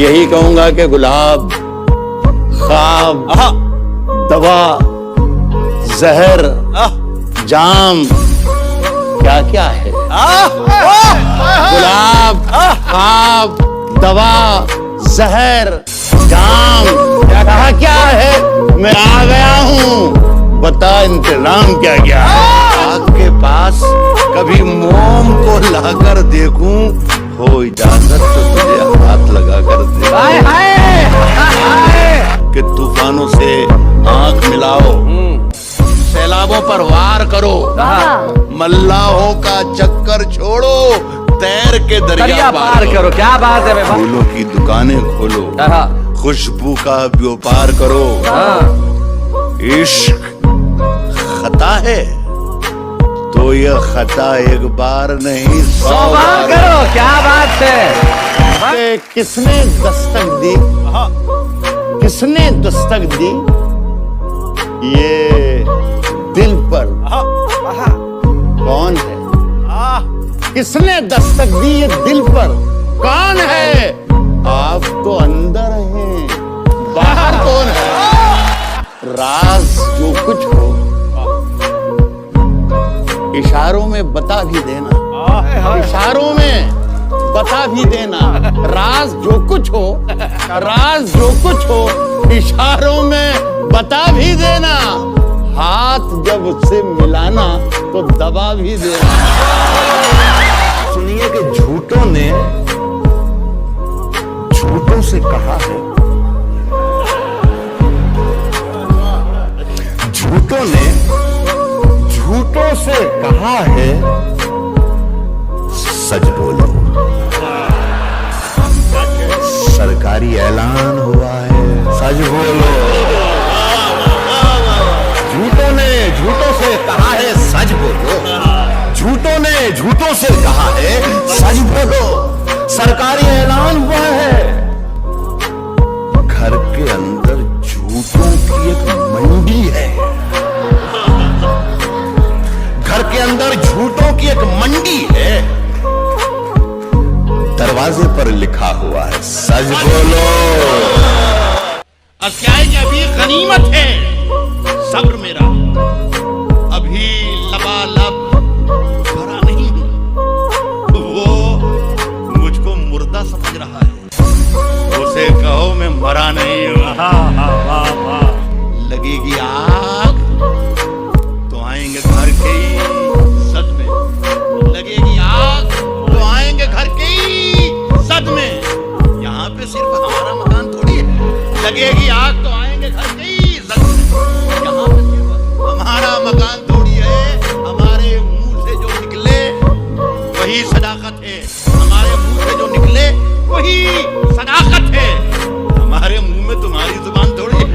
यही कहूंगा कि गुलाब, ख्वाब, दवा, जहर, जाम क्या क्या है। गुलाब, ख्वाब, दवा, जहर, जाम क्या क्या है। मैं आ गया हूँ, बता इंतजाम क्या क्या है। आग के पास कभी मोम को लाकर देखूं, हो इजाजत तो तुझे हाथ लगा कर दे कि तूफानों से आंख मिलाओ, सैलाबों पर वार करो, मल्लाहों का चक्कर छोड़ो, तैर के दरिया पार करो। क्या बात है। फूलों की दुकानें खोलो, खुशबू का व्यापार करो। इश्क खता है तो यह खता एक बार नहीं 100 बार करो। क्या बात है। किसने दस्तक दी, किसने दस्तक दी ये दिल पर, कौन है। किसने दस्तक दी ये दिल पर, कौन है। आप तो अंदर हैं, बाहर कौन है। राज जो कुछ हो इशारों में बता भी देना, इशारों में बता भी देना। राज जो कुछ हो, राज जो कुछ हो इशारों में बता भी देना। हाथ जब उससे मिलाना तो दबा भी देना। सुनिए कि झूठों ने झूठों से कहा है, झूठों ने झूठों से कहा है सच बोलो। सरकारी ऐलान हुआ है सच बोलो। झूठों ने झूठों से कहा है सच बोलो, झूठों ने झूठों से कहा है सच बोलो। सरकारी ऐलान हुआ है। घर के अंदर झूठों की एक मंडी है, घर के अंदर झूठों की एक मंडी है। दरवाजे पर लिखा हुआ है सच बोलो। क्या है कि अभी गनीमत है सब्र मेरा, अभी लबालब भरा नहीं हूं। वो मुझको मुर्दा समझ रहा है, उसे कहो मैं मरा नहीं हूं। लगेगी आग तो आएंगे घर के ही सदमे, लगेगी आग तो आएंगे घर के ही सदमे। यहाँ पे सिर्फ हमारा मकान थोड़ी है, लगेगी आग तो आएंगे घर के ही सदमे। यहाँ पे सिर्फ हमारा मकान थोड़ी है, हमारे मुंह से जो निकले वही सदाकत है, हमारे मुंह से जो निकले वही सदाकत है। हमारे मुंह में तुम्हारी जुबान थोड़ी है।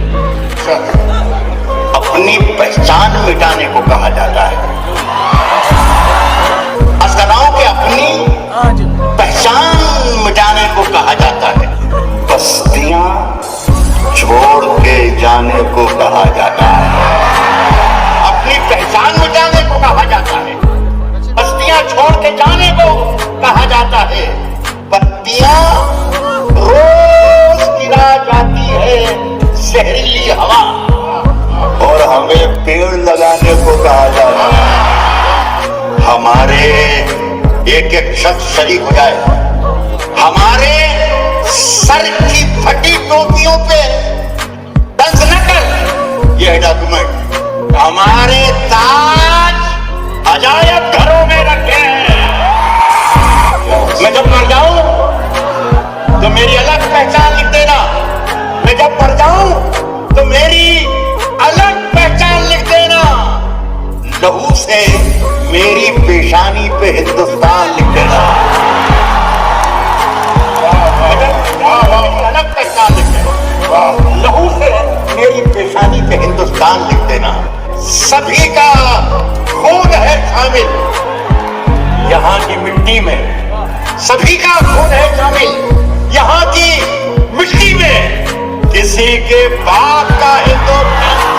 अपनी पहचान मिटाने को कहा जाता है। असगराओं के अपनी पहचान मिटाने को कहा जाता है। बस्तियां छोड़ के जाने को कहा जाता है। अपनी पहचान मिटाने को कहा जाता है, बस्तियां छोड़ के जाने को कहा जाता है। बत्तियां रोज गिरा जाती है जहरीली हवा, और हमें पेड़ लगाने को कहा जाता है। हमारे एक एक शख्स शरीक हो जाए, हमारे सर की फटी टोपियों पे दंस न कर यह डॉक्यूमेंट। हमारे ताज अजायब घरों में रखे हैं। मैं जब मर जाऊं तो मेरी अलग पहचान लिख देना। मैं जब मर जाऊं तो मेरी अलग पहचान लिख देना। लहू से मेरी पेशानी पे हिंदुस्तान लिख देना। अलग पहचान लिख देना। लहू से मेरी पेशानी पे हिंदुस्तान लिख देना। सभी का खून है शामिल यहाँ की मिट्टी में, सभी का खून है शामिल यहाँ की मिट्टी में। किसी के बाप का हिंदुस्तान